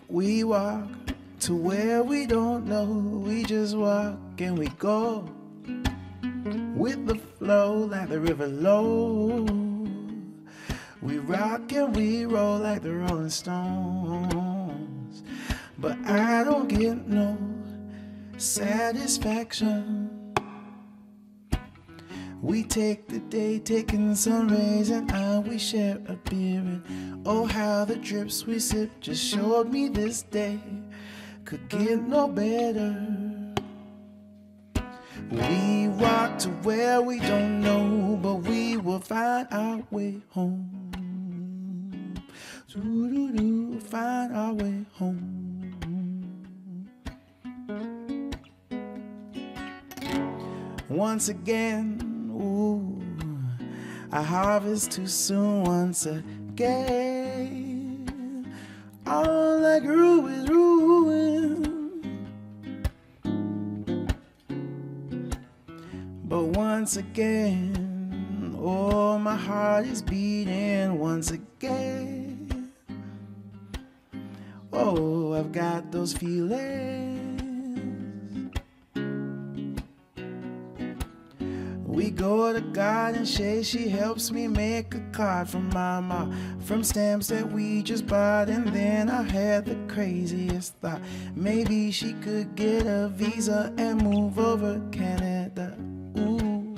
We walk to where we don't know. We just walk and we go with the flow like the river low. We rock and we roll like the Rolling Stones. But I don't get no satisfaction. We take the day, taking some rays, and we share a beer. And oh, how the drips we sip just showed me this day could get no better. We walk to where we don't know, but we will find our way home. Doo-doo-doo, find our way home. Once again, ooh, I harvest too soon once again. All I grew is ruined. But once again, oh, my heart is beating once again. Oh, I've got those feelings. We go to God and she helps me make a card from Mama, from stamps that we just bought. And then I had the craziest thought, maybe she could get a visa and move over Canada. Ooh,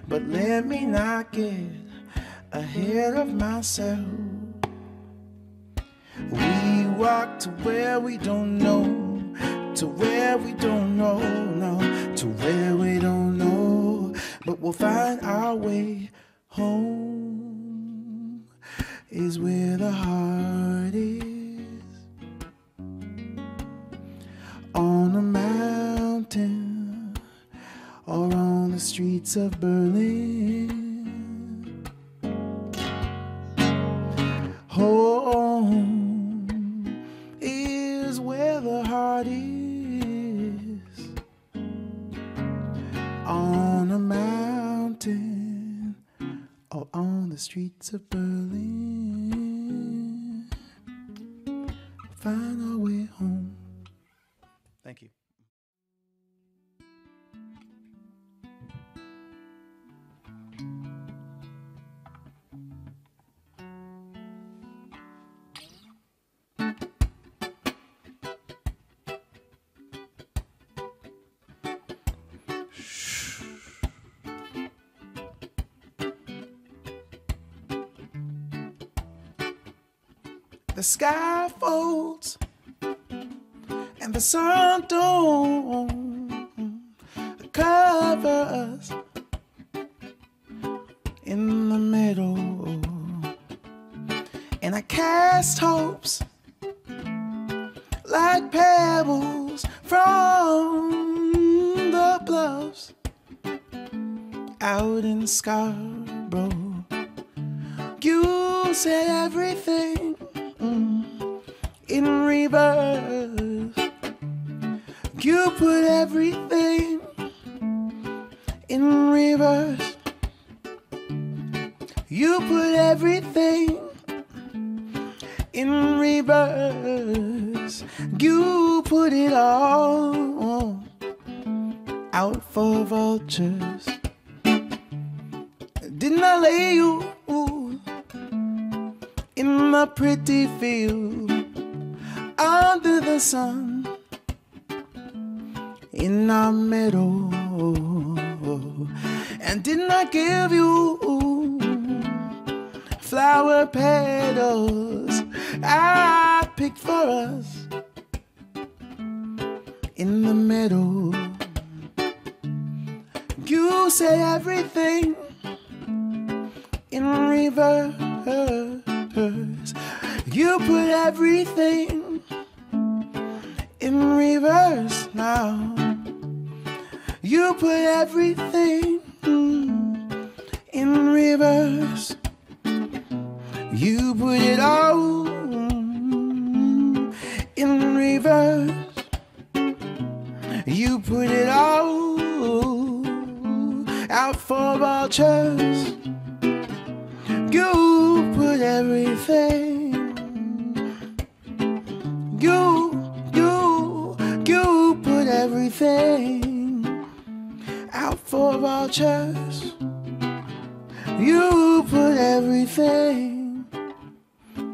but let me not get ahead of myself. We walk to where we don't know, to where we don't know, no, to where we don't know, but we'll find our way home is where the heart is. On a mountain or on the streets of Berlin. Home is where the heart is. On a mountain or on the streets of Berlin. Find our way home. Thank you. The sky folds and the sun don't cover us in the middle, and I cast hopes like pebbles from the bluffs out in Scarborough. You said everything in reverse. You put everything in reverse. You put everything in reverse. You put it all out for vultures. Didn't I lay you in a pretty field under the sun in our meadow? And didn't I give you flower petals I picked for us in the meadow? You say everything in reverse. You put everything in reverse now. You put everything in reverse. You put it all in reverse. You put it all out for vultures. You put everything. You put everything out for vultures. You put everything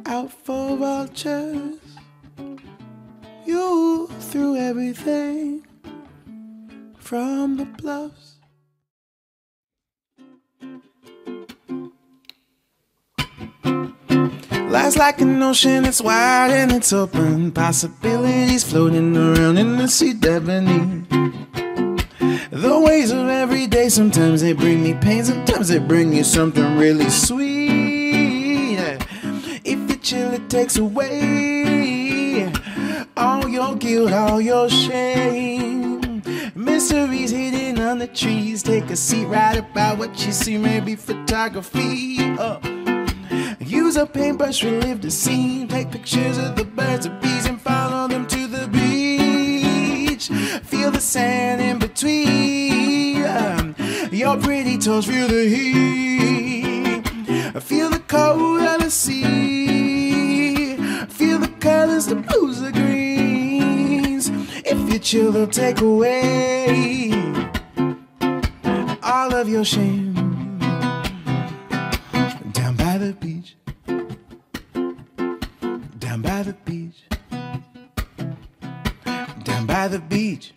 out for vultures. You threw everything from the bluffs. Life's like an ocean, it's wide and it's open. Possibilities floating around in the sea ebony. The ways of every day, sometimes they bring me pain, sometimes they bring you something really sweet. If you chill, it takes away all your guilt, all your shame. Mysteries hidden under trees. Take a seat, write about what you see, maybe photography. Use a paintbrush, relive the scene. Take pictures of the birds and bees and follow them to the beach. Feel the sand in between your pretty toes, feel the heat. Feel the cold of the sea. Feel the colors, the blues, the greens. If you chill, they'll take away all of your shame. Down by the beach. Down by the beach. Down by the beach.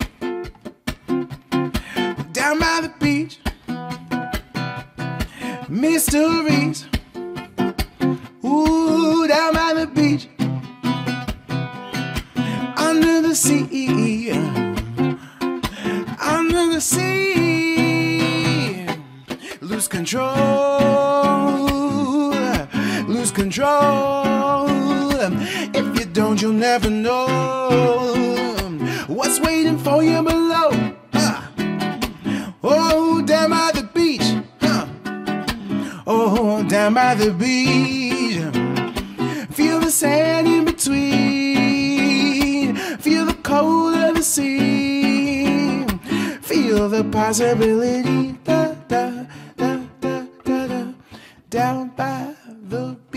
Down by the beach. Mysteries. Ooh, down by the beach. Under the sea. Under the sea. Lose control. Lose control. If you don't, you'll never know what's waiting for you below. Oh, down by the beach. Oh, down by the beach. Feel the sand in between. Feel the cold of the sea. Feel the possibility. Da, da, da, da, da, da. Down by the beach.